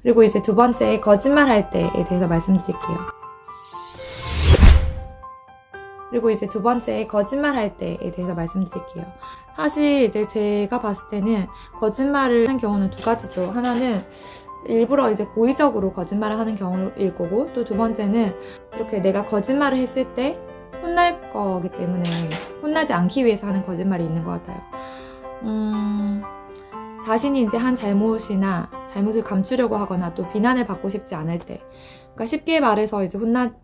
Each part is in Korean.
그리고 이제 두 번째, 거짓말할 때에 대해서 말씀드릴게요. 사실 이제 제가 봤을 때는 거짓말을 하는 경우는 두 가지죠. 하나는 일부러 이제 고의적으로 거짓말을 하는 경우일 거고, 또 두 번째는 이렇게 내가 거짓말을 했을 때 혼날 거기 때문에 혼나지 않기 위해서 하는 거짓말이 있는 것 같아요. 자신이 이제 한 잘못이나 잘못을 감추려고 하거나 또 비난을 받고 싶지 않을 때, 그러니까 쉽게 말해서 이제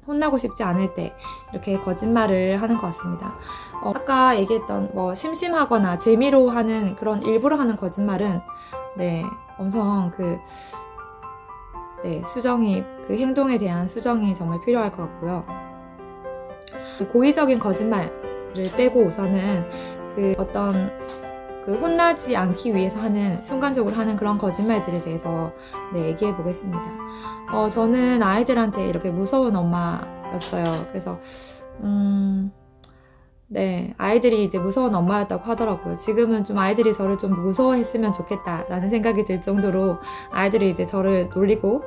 혼나고 싶지 않을 때 이렇게 거짓말을 하는 것 같습니다. 아까 얘기했던 심심하거나 재미로 하는 그런 일부러 하는 거짓말은 엄청 수정이, 그 행동에 대한 수정이 정말 필요할 것 같고요. 고의적인 거짓말을 빼고 우선은 혼나지 않기 위해서 하는, 순간적으로 하는 그런 거짓말들에 대해서 얘기해 보겠습니다. 저는 아이들한테 이렇게 무서운 엄마였어요. 그래서 아이들이 이제 무서운 엄마였다고 하더라고요. 지금은 좀 아이들이 저를 좀 무서워했으면 좋겠다라는 생각이 들 정도로 아이들이 이제 저를 놀리고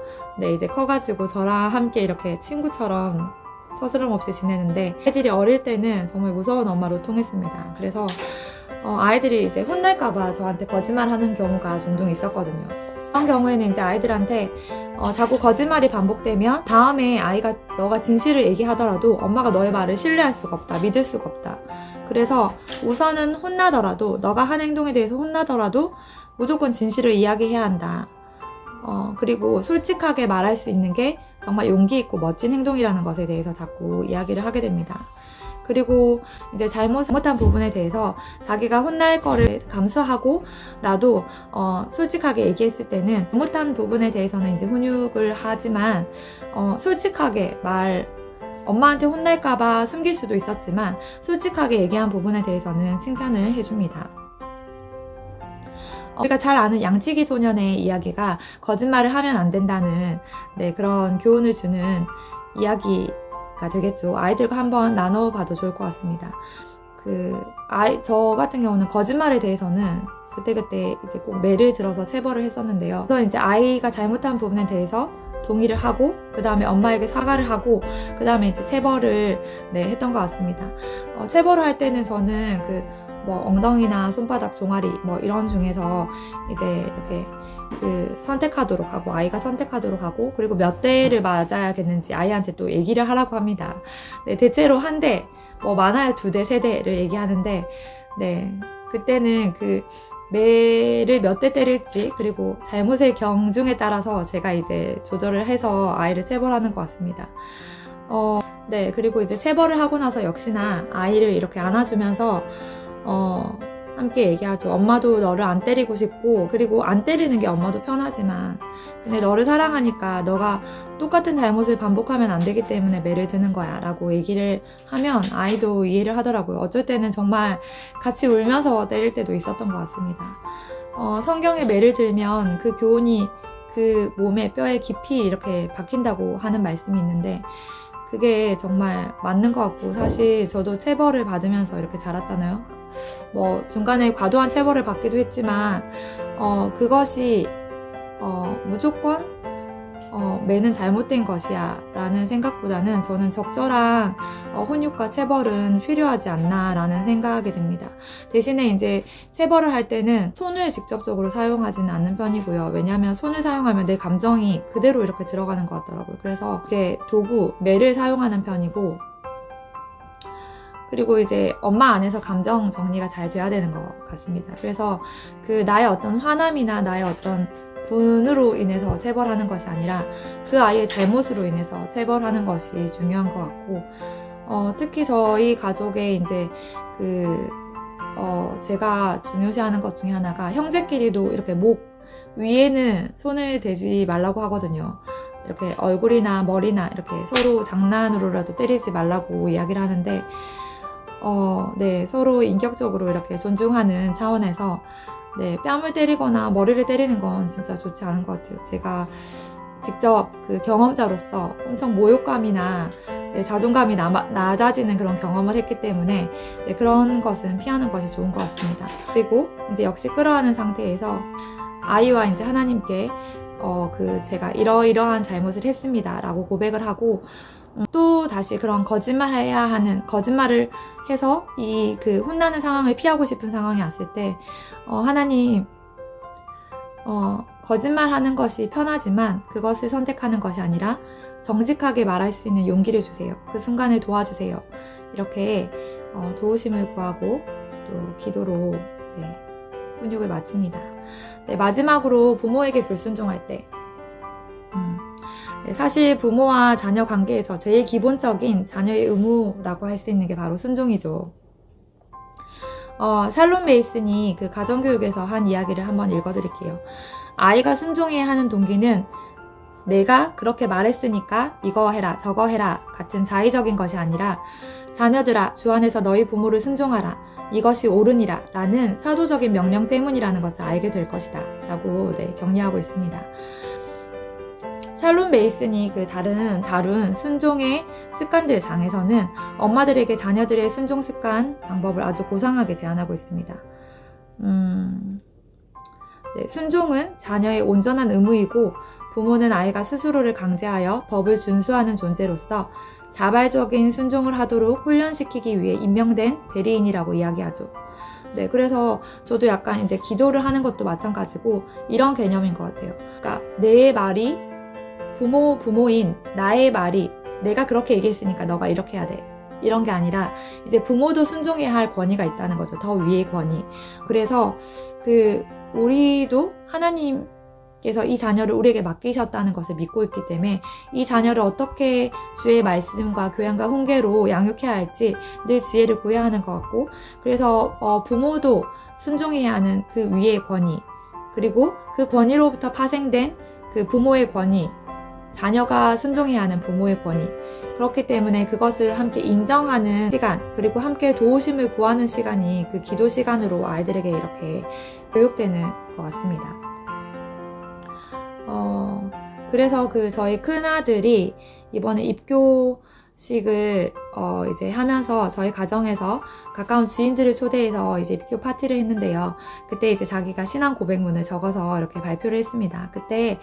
이제 커가지고 저랑 함께 이렇게 친구처럼 서스럼 없이 지내는데, 아이들이 어릴 때는 정말 무서운 엄마로 통했습니다. 그래서 아이들이 이제 혼날까봐 저한테 거짓말하는 경우가 종종 있었거든요. 그런 경우에는 이제 아이들한테 자꾸 거짓말이 반복되면 다음에 아이가 너가 진실을 얘기하더라도 엄마가 너의 말을 신뢰할 수가 없다, 믿을 수가 없다. 그래서 우선은 혼나더라도, 너가 한 행동에 대해서 혼나더라도 무조건 진실을 이야기해야 한다. 그리고 솔직하게 말할 수 있는 게 정말 용기 있고 멋진 행동이라는 것에 대해서 자꾸 이야기를 하게 됩니다. 그리고 이제 잘못한 부분에 대해서 자기가 혼날 거를 감수하고라도 솔직하게 얘기했을 때는 잘못한 부분에 대해서는 이제 훈육을 하지만 솔직하게 엄마한테 혼날까봐 숨길 수도 있었지만 솔직하게 얘기한 부분에 대해서는 칭찬을 해줍니다. 우리가 잘 아는 양치기 소년의 이야기가 거짓말을 하면 안 된다는 그런 교훈을 주는 이야기가 되겠죠. 아이들과 한번 나눠봐도 좋을 것 같습니다. 저 같은 경우는 거짓말에 대해서는 그때그때 이제 꼭 매를 들어서 체벌을 했었는데요. 그래서 이제 아이가 잘못한 부분에 대해서 동의를 하고, 그 다음에 엄마에게 사과를 하고, 그 다음에 이제 체벌을 했던 것 같습니다. 체벌을 할 때는 저는 엉덩이나 손바닥, 종아리 이런 중에서 이제 이렇게 선택하도록 하고, 아이가 선택하도록 하고, 그리고 몇 대를 맞아야겠는지 아이한테 또 얘기를 하라고 합니다. 대체로 한 대, 많아야 2대, 3대를 얘기하는데, 그때는 매를 몇 대 때릴지, 그리고 잘못의 경중에 따라서 제가 이제 조절을 해서 아이를 체벌하는 것 같습니다. 그리고 이제 체벌을 하고 나서 역시나 아이를 이렇게 안아주면서 함께 얘기하죠. 엄마도 너를 안 때리고 싶고, 그리고 안 때리는 게 엄마도 편하지만 근데 너를 사랑하니까 너가 똑같은 잘못을 반복하면 안 되기 때문에 매를 드는 거야 라고 얘기를 하면 아이도 이해를 하더라고요. 어쩔 때는 정말 같이 울면서 때릴 때도 있었던 것 같습니다. 성경에 매를 들면 그 교훈이 그 몸의 뼈에 깊이 이렇게 박힌다고 하는 말씀이 있는데, 그게 정말 맞는 것 같고, 사실 저도 체벌을 받으면서 이렇게 자랐잖아요. 중간에 과도한 체벌을 받기도 했지만 그것이 무조건 매는 잘못된 것이야 라는 생각보다는 저는 적절한 훈육과 체벌은 필요하지 않나 라는 생각이 듭니다. 대신에 이제 체벌을 할 때는 손을 직접적으로 사용하지는 않는 편이고요. 왜냐하면 손을 사용하면 내 감정이 그대로 이렇게 들어가는 것 같더라고요. 그래서 이제 도구, 매를 사용하는 편이고, 그리고 이제 엄마 안에서 감정 정리가 잘 돼야 되는 것 같습니다. 그래서 나의 어떤 화남이나 나의 어떤 분으로 인해서 체벌하는 것이 아니라 그 아이의 잘못으로 인해서 체벌하는 것이 중요한 것 같고, 특히 저희 가족의 이제 제가 중요시하는 것 중에 하나가, 형제끼리도 이렇게 목 위에는 손을 대지 말라고 하거든요. 이렇게 얼굴이나 머리나 이렇게 서로 장난으로라도 때리지 말라고 이야기를 하는데, 서로 인격적으로 이렇게 존중하는 차원에서 뺨을 때리거나 머리를 때리는 건 진짜 좋지 않은 것 같아요. 제가 직접 경험자로서 엄청 모욕감이나 자존감이 낮아지는 그런 경험을 했기 때문에 그런 것은 피하는 것이 좋은 것 같습니다. 그리고 이제 역시 끌어안은 상태에서 아이와 이제 하나님께 제가 이러이러한 잘못을 했습니다 라고 고백을 하고, 또 다시 그런 거짓말을 해서 혼나는 상황을 피하고 싶은 상황이 왔을 때, 하나님, 거짓말하는 것이 편하지만 그것을 선택하는 것이 아니라 정직하게 말할 수 있는 용기를 주세요. 그 순간에 도와주세요. 이렇게 도우심을 구하고 또 기도로 훈육을 마칩니다. 마지막으로 부모에게 불순종할 때, 사실 부모와 자녀 관계에서 제일 기본적인 자녀의 의무라고 할 수 있는 게 바로 순종이죠. 샬롬 메이슨이 그 가정교육에서 한 이야기를 한번 읽어드릴게요. 아이가 순종해야 하는 동기는 내가 그렇게 말했으니까 이거 해라 저거 해라 같은 자의적인 것이 아니라, 자녀들아 주 안에서 너희 부모를 순종하라 이것이 옳으니라 라는 사도적인 명령 때문이라는 것을 알게 될 것이다 라고 격려하고 있습니다. 샬롬 메이슨이 다룬 순종의 습관들 장에서는 엄마들에게 자녀들의 순종 습관 방법을 아주 고상하게 제안하고 있습니다. 순종은 자녀의 온전한 의무이고, 부모는 아이가 스스로를 강제하여 법을 준수하는 존재로서 자발적인 순종을 하도록 훈련시키기 위해 임명된 대리인이라고 이야기하죠. 그래서 저도 약간 이제 기도를 하는 것도 마찬가지고 이런 개념인 것 같아요. 그러니까 내 말이 부모인 나의 말이 내가 그렇게 얘기했으니까 너가 이렇게 해야 돼. 이런 게 아니라 이제 부모도 순종해야 할 권위가 있다는 거죠. 더 위의 권위. 그래서 우리도 하나님께서 이 자녀를 우리에게 맡기셨다는 것을 믿고 있기 때문에 이 자녀를 어떻게 주의 말씀과 교양과 훈계로 양육해야 할지 늘 지혜를 구해야 하는 것 같고, 그래서 부모도 순종해야 하는 그 위의 권위, 그리고 그 권위로부터 파생된 그 부모의 권위, 자녀가 순종해야 하는 부모의 권위, 그렇기 때문에 그것을 함께 인정하는 시간, 그리고 함께 도우심을 구하는 시간이 그 기도 시간으로 아이들에게 이렇게 교육되는 것 같습니다. 그래서 저희 큰아들이 이번에 입교식을 이제 하면서 저희 가정에서 가까운 지인들을 초대해서 이제 입교 파티를 했는데요. 그때 이제 자기가 신앙 고백문을 적어서 이렇게 발표를 했습니다. 그때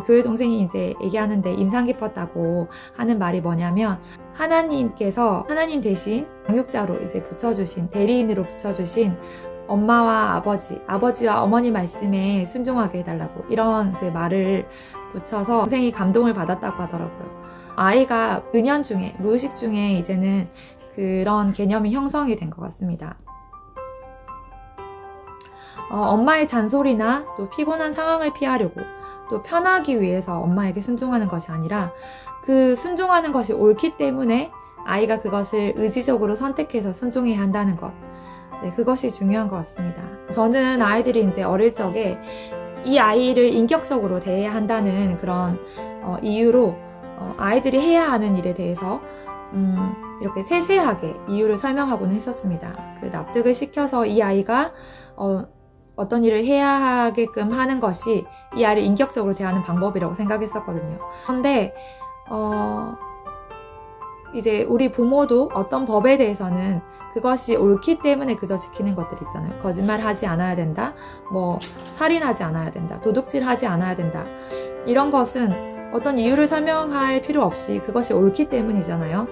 교회 동생이 이제 얘기하는데 인상 깊었다고 하는 말이 뭐냐면, 하나님께서 하나님 대신 양육자로 이제 붙여주신, 대리인으로 붙여주신 엄마와 아버지와 어머니 말씀에 순종하게 해달라고, 이런 그 말을 붙여서 동생이 감동을 받았다고 하더라고요. 아이가 은연중에, 무의식 중에 이제는 그런 개념이 형성이 된 것 같습니다. 엄마의 잔소리나 또 피곤한 상황을 피하려고, 또 편하기 위해서 엄마에게 순종하는 것이 아니라, 그 순종하는 것이 옳기 때문에 아이가 그것을 의지적으로 선택해서 순종해야 한다는 것. 그것이 중요한 것 같습니다. 저는 아이들이 이제 어릴 적에 이 아이를 인격적으로 대해야 한다는 그런 이유로 아이들이 해야 하는 일에 대해서 이렇게 세세하게 이유를 설명하고는 했었습니다. 그 납득을 시켜서 이 아이가 어떤 일을 해야 하게끔 하는 것이 이 아이를 인격적으로 대하는 방법이라고 생각했었거든요. 그런데 이제 우리 부모도 어떤 법에 대해서는 그것이 옳기 때문에 그저 지키는 것들 있잖아요. 거짓말하지 않아야 된다, 살인하지 않아야 된다, 도둑질하지 않아야 된다. 이런 것은 어떤 이유를 설명할 필요 없이 그것이 옳기 때문이잖아요.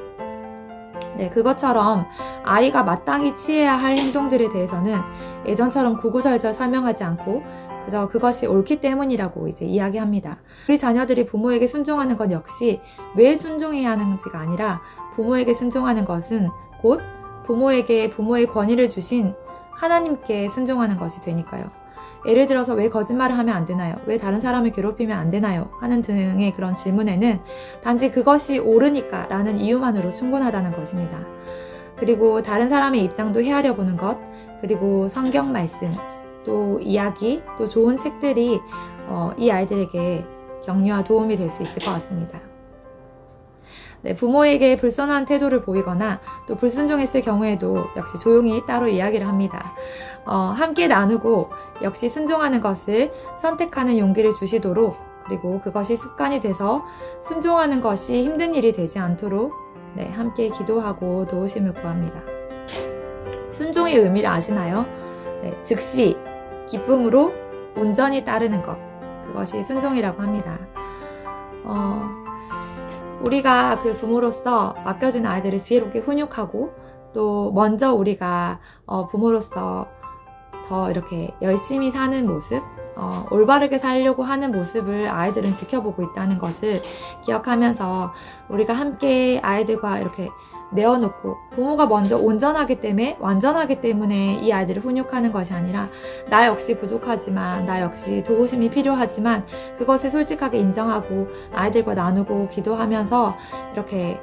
그것처럼 아이가 마땅히 취해야 할 행동들에 대해서는 예전처럼 구구절절 설명하지 않고 그저 그것이 옳기 때문이라고 이제 이야기합니다. 우리 자녀들이 부모에게 순종하는 건 역시 왜 순종해야 하는지가 아니라, 부모에게 순종하는 것은 곧 부모에게 부모의 권위를 주신 하나님께 순종하는 것이 되니까요. 예를 들어서 왜 거짓말을 하면 안 되나요? 왜 다른 사람을 괴롭히면 안 되나요? 하는 등의 그런 질문에는 단지 그것이 옳으니까 라는 이유만으로 충분하다는 것입니다. 그리고 다른 사람의 입장도 헤아려 보는 것, 그리고 성경 말씀, 또 이야기, 또 좋은 책들이 이 아이들에게 격려와 도움이 될 수 있을 것 같습니다. 부모에게 불선한 태도를 보이거나 또 불순종했을 경우에도 역시 조용히 따로 이야기를 합니다. 함께 나누고 역시 순종하는 것을 선택하는 용기를 주시도록, 그리고 그것이 습관이 돼서 순종하는 것이 힘든 일이 되지 않도록 함께 기도하고 도우심을 구합니다. 순종의 의미를 아시나요? 즉시 기쁨으로 온전히 따르는 것. 그것이 순종이라고 합니다. 우리가 그 부모로서 맡겨진 아이들을 지혜롭게 훈육하고 또 먼저 우리가 부모로서 더 이렇게 열심히 사는 모습, 올바르게 살려고 하는 모습을 아이들은 지켜보고 있다는 것을 기억하면서 우리가 함께 아이들과 이렇게 내어놓고 부모가 먼저 온전하기 때문에 완전하기 때문에 이 아이들을 훈육하는 것이 아니라 나 역시 부족하지만 나 역시 도우심이 필요하지만 그것을 솔직하게 인정하고 아이들과 나누고 기도하면서 이렇게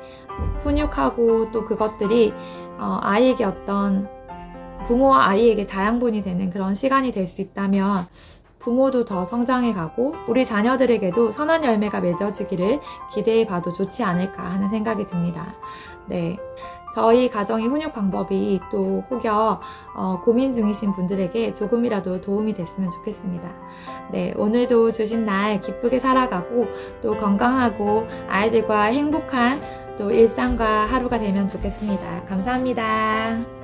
훈육하고 또 그것들이 아이에게 어떤 부모와 아이에게 자양분이 되는 그런 시간이 될 수 있다면 부모도 더 성장해 가고 우리 자녀들에게도 선한 열매가 맺어지기를 기대해 봐도 좋지 않을까 하는 생각이 듭니다. 네. 저희 가정의 훈육 방법이 또 혹여 고민 중이신 분들에게 조금이라도 도움이 됐으면 좋겠습니다. 네, 오늘도 주신 날 기쁘게 살아가고 또 건강하고 아이들과 행복한 또 일상과 하루가 되면 좋겠습니다. 감사합니다.